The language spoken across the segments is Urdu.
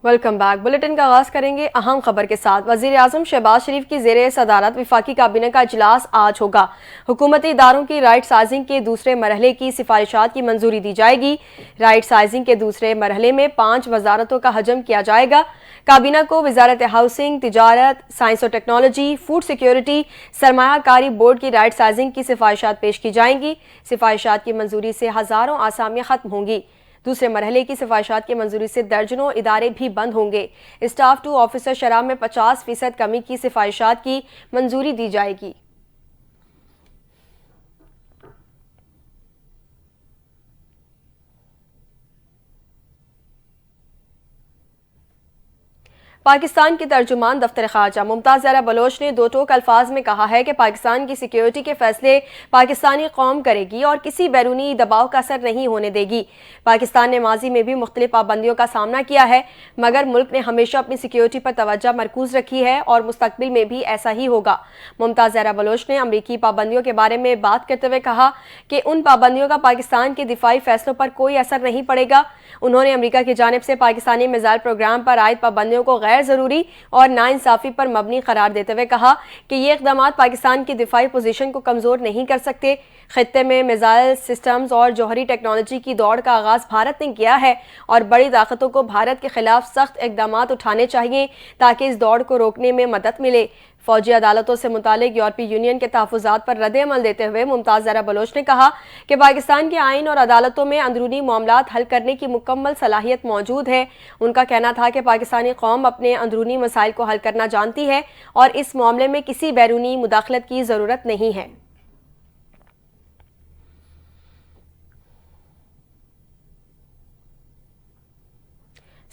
Welcome back. بلیٹن کا آغاز کریں گے اہم خبر کے ساتھ۔ وزیر اعظم شہباز شریف کی زیر صدارت وفاقی کابینہ کا اجلاس آج ہوگا۔ حکومتی اداروں کی رائٹ سائزنگ کے دوسرے مرحلے کی سفارشات کی منظوری دی جائے گی۔ رائٹ سائزنگ کے دوسرے مرحلے میں 5 وزارتوں کا حجم کیا جائے گا۔ کابینہ کو وزارت ہاؤسنگ، تجارت، سائنس و ٹیکنالوجی، فوڈ سیکیورٹی، سرمایہ کاری بورڈ کی رائٹ سائزنگ کی سفارشات پیش کی جائیں گی۔ سفارشات کی منظوری سے ہزاروں آسامیاں ختم ہوں گی۔ دوسرے مرحلے کی سفارشات کی منظوری سے درجنوں ادارے بھی بند ہوں گے۔ اسٹاف ٹو آفیسر شرح میں 50% کمی کی سفارشات کی منظوری دی جائے گی۔ پاکستان کی ترجمان دفتر خارجہ ممتاز زہرا بلوچ نے دو ٹوک الفاظ میں کہا ہے کہ پاکستان کی سیکیورٹی کے فیصلے پاکستانی قوم کرے گی اور کسی بیرونی دباؤ کا اثر نہیں ہونے دے گی۔ پاکستان نے ماضی میں بھی مختلف پابندیوں کا سامنا کیا ہے، مگر ملک نے ہمیشہ اپنی سیکیورٹی پر توجہ مرکوز رکھی ہے اور مستقبل میں بھی ایسا ہی ہوگا۔ ممتاز زہرا بلوچ نے امریکی پابندیوں کے بارے میں بات کرتے ہوئے کہا کہ ان پابندیوں کا پاکستان کے دفاعی فیصلوں پر کوئی اثر نہیں پڑے گا۔ انہوں نے امریکہ کی جانب سے پاکستانی میزائل پروگرام پر عائد پابندیوں کو غیر ضروری اور ناانصافی پر مبنی قرار دیتے ہوئے کہا کہ یہ اقدامات پاکستان کی دفاعی پوزیشن کو کمزور نہیں کر سکتے۔ خطے میں میزائل سسٹمز اور جوہری ٹیکنالوجی کی دوڑ کا آغاز بھارت نے کیا ہے اور بڑی طاقتوں کو بھارت کے خلاف سخت اقدامات اٹھانے چاہیے تاکہ اس دوڑ کو روکنے میں مدد ملے۔ فوجی عدالتوں سے متعلق یورپی یونین کے تحفظات پر رد عمل دیتے ہوئے ممتاز زہرا بلوچ نے کہا کہ پاکستان کے آئین اور عدالتوں میں اندرونی معاملات حل کرنے کی مکمل صلاحیت موجود ہے۔ ان کا کہنا تھا کہ پاکستانی قوم اپنے اندرونی مسائل کو حل کرنا جانتی ہے اور اس معاملے میں کسی بیرونی مداخلت کی ضرورت نہیں ہے۔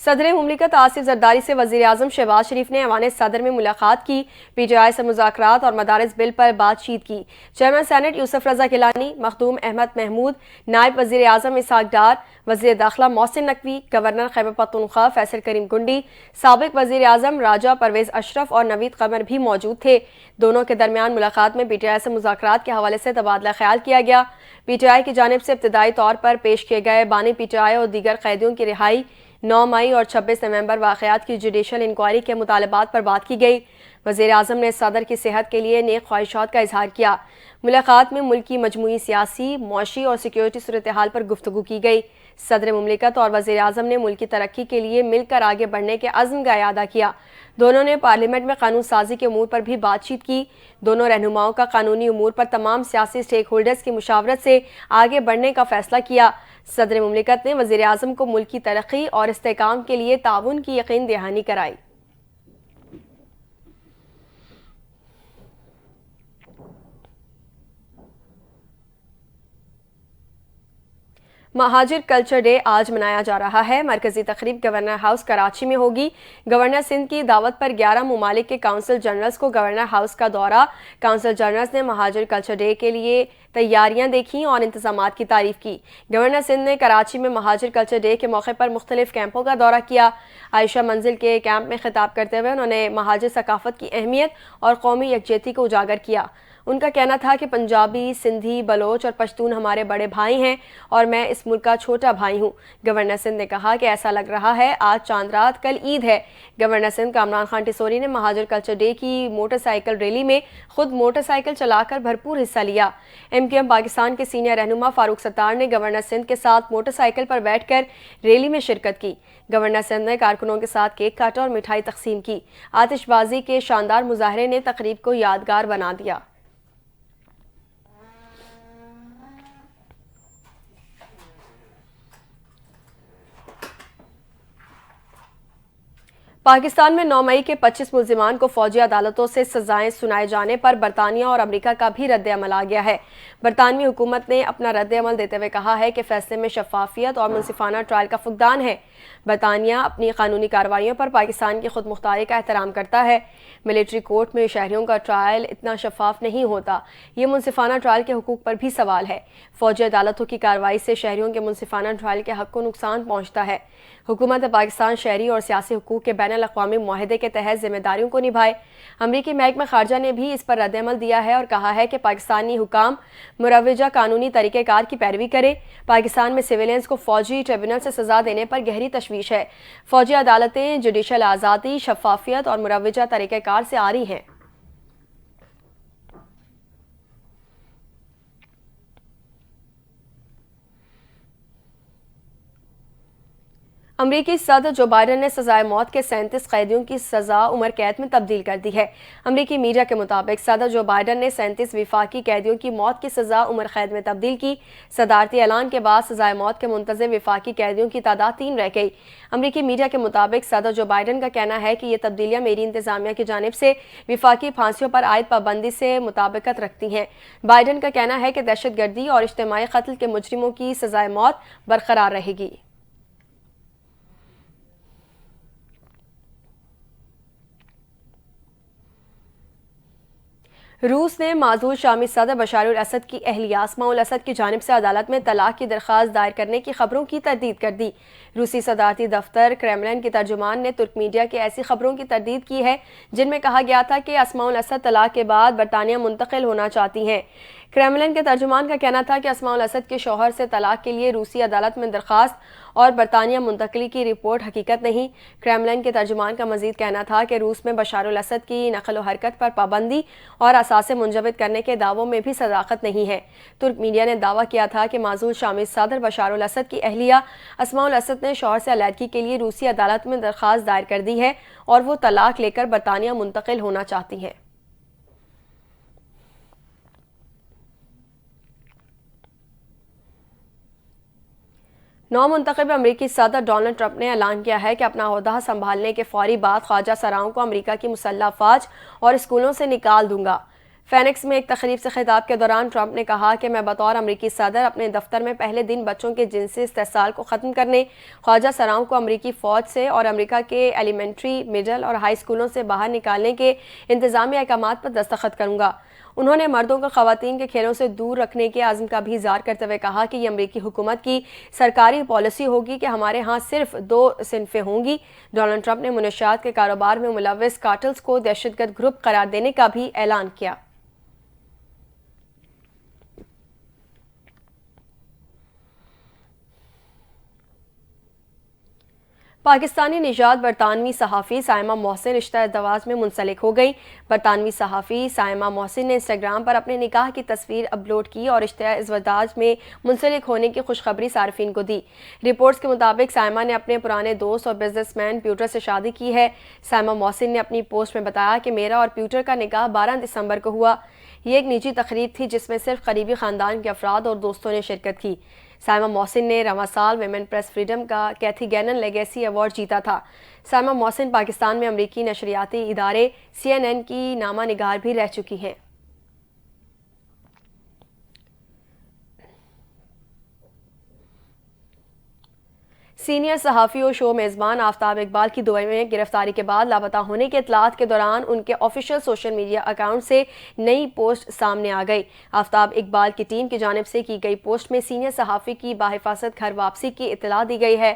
صدر مملکت آصف زرداری سے وزیر اعظم شہباز شریف نے ایوان صدر میں ملاقات کی، پی ٹی آئی سے مذاکرات اور مدارس بل پر بات چیت کی۔ چیئرمین سینٹ یوسف رضا گیلانی، مخدوم احمد محمود، نائب وزیر اعظم اسحاق ڈار، وزیر داخلہ محسن نقوی، گورنر خیبر پختونخوا فیصل کریم گنڈی، سابق وزیر اعظم راجہ پرویز اشرف اور نوید قمر بھی موجود تھے۔ دونوں کے درمیان ملاقات میں پی ٹی آئی سے مذاکرات کے حوالے سے تبادلہ خیال کیا گیا۔ پی ٹی آئی کی جانب سے ابتدائی طور پر پیش کیے گئے بانی پی ٹی آئی اور دیگر قیدیوں کی رہائی، 9 مئی اور 26 نومبر واقعات کی جوڈیشل انکوائری کے مطالبات پر بات کی گئی۔ وزیر اعظم نے صدر کی صحت کے لیے نیک خواہشات کا اظہار کیا۔ ملاقات میں ملک کی مجموعی سیاسی، معاشی اور سیکیورٹی صورتحال پر گفتگو کی گئی۔ صدر مملکت اور وزیر اعظم نے ملک کی ترقی کے لیے مل کر آگے بڑھنے کے عزم کا اعادہ کیا۔ دونوں نے پارلیمنٹ میں قانون سازی کے امور پر بھی بات چیت کی۔ دونوں رہنماؤں کا قانونی امور پر تمام سیاسی سٹیک ہولڈرز کی مشاورت سے آگے بڑھنے کا فیصلہ کیا۔ صدر مملکت نے وزیر اعظم کو ملک کی ترقی اور استحکام کے لیے تعاون کی یقین دہانی کرائی۔ مہاجر کلچر ڈے آج منایا جا رہا ہے۔ مرکزی تقریب گورنر ہاؤس کراچی میں ہوگی۔ گورنر سندھ کی دعوت پر 11 ممالک کے کونسل جنرلز کو گورنر ہاؤس کا دورہ۔ کونسل جنرلز نے مہاجر کلچر ڈے کے لیے تیاریاں دیکھیں اور انتظامات کی تعریف کی۔ گورنر سندھ نے کراچی میں مہاجر کلچر ڈے کے موقع پر مختلف کیمپوں کا دورہ کیا۔ عائشہ منزل کے کیمپ میں خطاب کرتے ہوئے انہوں نے مہاجر ثقافت کی اہمیت اور قومی یکجہتی کو اجاگر کیا۔ ان کا کہنا تھا کہ پنجابی، سندھی، بلوچ اور پشتون ہمارے بڑے بھائی ہیں اور میں اس ملک کا چھوٹا بھائی ہوں۔ گورنر سندھ نے کہا کہ ایسا لگ رہا ہے آج چاند رات، کل عید ہے۔ گورنر سندھ کامران خان ٹیسوری نے مہاجر کلچر ڈے کی موٹر سائیکل ریلی میں خود موٹر سائیکل چلا کر بھرپور حصہ لیا۔ ایم کیو ایم پاکستان کے سینئر رہنما فاروق ستار نے گورنر سندھ کے ساتھ موٹر سائیکل پر بیٹھ کر ریلی میں شرکت کی۔ گورنر سندھ نے کارکنوں کے ساتھ کیک کاٹا اور مٹھائی تقسیم کی۔ آتش بازی کے شاندار مظاہرے نے تقریب کو یادگار بنا دیا۔ پاکستان میں 9 مئی کے 25 ملزمان کو فوجی عدالتوں سے سزائیں سنائے جانے پر برطانیہ اور امریکہ کا بھی رد عمل آ گیا ہے۔ برطانوی حکومت نے اپنا رد عمل دیتے ہوئے کہا ہے کہ فیصلے میں شفافیت اور منصفانہ ٹرائل کا فقدان ہے۔ برطانیہ اپنی قانونی کارروائیوں پر پاکستان کی خود مختاری کا احترام کرتا ہے۔ ملٹری کورٹ میں شہریوں کا ٹرائل اتنا شفاف نہیں ہوتا۔ یہ منصفانہ ٹرائل کے حقوق پر بھی سوال ہے۔ فوجی عدالتوں کی کارروائی سے شہریوں کے منصفانہ ٹرائل کے حق کو نقصان پہنچتا ہے۔ حکومت پاکستان شہری اور سیاسی حقوق کے بین الاقوامی معاہدے کے تحت ذمہ داریوں کو نبھائے۔ امریکی محکمہ خارجہ نے بھی اس پر رد عمل دیا ہے اور کہا ہے کہ پاکستانی حکام مروجہ قانونی طریقہ کار کی پیروی کرے۔ پاکستان میں سویلینز کو فوجی ٹریبونل سے سزا دینے پر گہری تشویش ہے۔ فوجی عدالتیں جوڈیشل آزادی، شفافیت اور مروجہ طریقہ کار سے عاری ہیں۔ امریکی صدر جو بائیڈن نے سزائے موت کے 37 قیدیوں کی سزا عمر قید میں تبدیل کر دی ہے۔ امریکی میڈیا کے مطابق صدر جو بائیڈن نے 37 وفاقی قیدیوں کی موت کی سزا عمر قید میں تبدیل کی۔ صدارتی اعلان کے بعد سزائے موت کے منتظر وفاقی قیدیوں کی تعداد 3 رہ گئی۔ امریکی میڈیا کے مطابق صدر جو بائیڈن کا کہنا ہے کہ یہ تبدیلیاں میری انتظامیہ کی جانب سے وفاقی پھانسیوں پر عائد پابندی سے مطابقت رکھتی ہیں۔ بائیڈن کا کہنا ہے کہ دہشت گردی اور اجتماعی قتل کے مجرموں کی سزائے موت برقرار رہے گی۔ روس نے معزول شامی صدر بشار الاسد کی اہلیہ اسماء الاسد کی جانب سے عدالت میں طلاق کی درخواست دائر کرنے کی خبروں کی تردید کر دی۔ روسی صدارتی دفتر کریملن کے ترجمان نے ترک میڈیا کی ایسی خبروں کی تردید کی ہے جن میں کہا گیا تھا کہ اسماء الاسد طلاق کے بعد برطانیہ منتقل ہونا چاہتی ہیں۔ کریملن کے ترجمان کا کہنا تھا کہ اسماء الاسد کے شوہر سے طلاق کے لیے روسی عدالت میں درخواست اور برطانیہ منتقلی کی رپورٹ حقیقت نہیں۔ کریملن کے ترجمان کا مزید کہنا تھا کہ روس میں بشار الاسد کی نقل و حرکت پر پابندی اور اثاثے منجمد کرنے کے دعووں میں بھی صداقت نہیں ہے۔ ترک میڈیا نے دعویٰ کیا تھا کہ معزول شامی صدر بشار الاسد کی اہلیہ اسماء الاسد نے شوہر سے علیحدگی کے لیے روسی عدالت میں درخواست دائر کر دی ہے اور وہ طلاق لے کر برطانیہ منتقل ہونا چاہتی ہیں۔ نو منتخب امریکی صدر ڈونلڈ ٹرمپ نے اعلان کیا ہے کہ اپنا عہدہ سنبھالنے کے فوری بعد خواجہ سراؤں کو امریکہ کی مسلح افواج اور اسکولوں سے نکال دوں گا۔ فینکس میں ایک تقریب سے خطاب کے دوران ٹرمپ نے کہا کہ میں بطور امریکی صدر اپنے دفتر میں پہلے دن بچوں کے جنسی استحصال کو ختم کرنے، خواجہ سراؤں کو امریکی فوج سے اور امریکہ کے ایلیمنٹری، مڈل اور ہائی اسکولوں سے باہر نکالنے کے انتظامی احکامات پر دستخط کروں گا۔ انہوں نے مردوں کو خواتین کے کھیلوں سے دور رکھنے کے عزم کا بھی اظہار کرتے ہوئے کہا کہ یہ امریکی حکومت کی سرکاری پالیسی ہوگی کہ ہمارے ہاں صرف 2 صنفیں ہوں گی۔ ڈونلڈ ٹرمپ نے منشیات کے کاروبار میں ملوث کارٹلز کو دہشت گرد گروپ قرار دینے کا بھی اعلان کیا۔ پاکستانی نژاد برطانوی صحافی سائمہ محسن رشتہ ازدواج میں منسلک ہو گئی۔ برطانوی صحافی سائمہ محسن نے انسٹاگرام پر اپنے نکاح کی تصویر اپلوڈ کی اور رشتہ ازدواج میں منسلک ہونے کی خوشخبری صارفین کو دی۔ رپورٹس کے مطابق سائمہ نے اپنے پرانے دوست اور بزنس مین پیوٹر سے شادی کی ہے۔ سائمہ محسن نے اپنی پوسٹ میں بتایا کہ میرا اور پیوٹر کا نکاح 12 دسمبر کو ہوا۔ یہ ایک نجی تقریب تھی جس میں صرف قریبی خاندان کے افراد اور دوستوں نے شرکت کی۔ سائمہ محسن نے رواں سال ویمن پریس فریڈم کا کیتھی گینن لیگیسی ایوارڈ جیتا تھا۔ سائمہ محسن پاکستان میں امریکی نشریاتی ادارے CNN کی نامہ نگار بھی رہ چکی ہیں۔ سینئر صحافی اور شو میزبان آفتاب اقبال کی دبئی میں گرفتاری کے بعد لاپتہ ہونے کے اطلاعات کے دوران ان کے آفیشیل سوشل میڈیا اکاؤنٹ سے نئی پوسٹ سامنے آ گئی۔ آفتاب اقبال کی ٹیم کی جانب سے کی گئی پوسٹ میں سینئر صحافی کی بحفاظت گھر واپسی کی اطلاع دی گئی ہے۔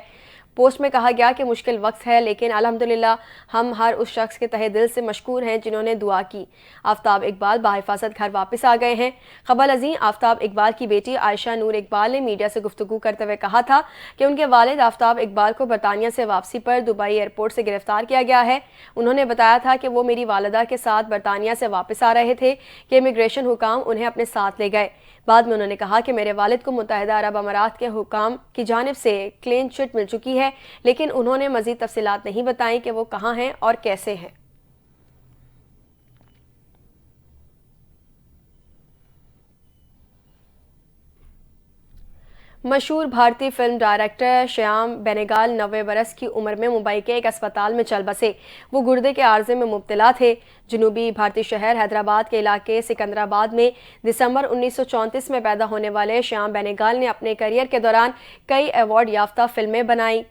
پوسٹ میں کہا گیا کہ مشکل وقت ہے لیکن الحمدللہ ہم ہر اس شخص کے تہہ دل سے مشکور ہیں جنہوں نے دعا کی۔ آفتاب اقبال بحفاظت گھر واپس آ گئے ہیں۔ قبل ازیں آفتاب اقبال کی بیٹی عائشہ نور اقبال نے میڈیا سے گفتگو کرتے ہوئے کہا تھا کہ ان کے والد آفتاب اقبال کو برطانیہ سے واپسی پر دبئی ایئرپورٹ سے گرفتار کیا گیا ہے۔ انہوں نے بتایا تھا کہ وہ میری والدہ کے ساتھ برطانیہ سے واپس آ رہے تھے کہ امیگریشن حکام انہیں اپنے ساتھ لے گئے۔ بعد میں انہوں نے کہا کہ میرے والد کو متحدہ عرب امارات کے حکام کی جانب سے کلین چٹ مل چکی ہے لیکن انہوں نے مزید تفصیلات نہیں بتائیں کہ وہ کہاں ہیں اور کیسے ہیں۔ مشہور بھارتی فلم ڈائریکٹر شیام بینیگال 90 برس کی عمر میں ممبئی کے ایک اسپتال میں چل بسے۔ وہ گردے کے عارضے میں مبتلا تھے۔ جنوبی بھارتی شہر حیدرآباد کے علاقے سکندرآباد میں دسمبر 1934 میں پیدا ہونے والے شیام بینیگال نے اپنے کیریئر کے دوران کئی ایوارڈ یافتہ فلمیں بنائیں۔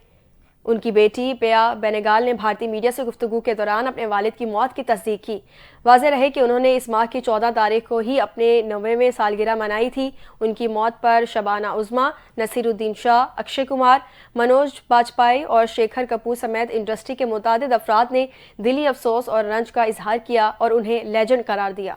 ان کی بیٹی پیا بینگال نے بھارتی میڈیا سے گفتگو کے دوران اپنے والد کی موت کی تصدیق کی۔ واضح رہے کہ انہوں نے اس ماہ کی 14 تاریخ کو ہی اپنے 90ویں سالگرہ منائی تھی۔ ان کی موت پر شبانہ عظمیٰ، نصیر الدین شاہ، اکشے کمار، منوج باجپائی اور شیکھر کپور سمیت انڈسٹری کے متعدد افراد نے دلی افسوس اور رنج کا اظہار کیا اور انہیں لیجنڈ قرار دیا۔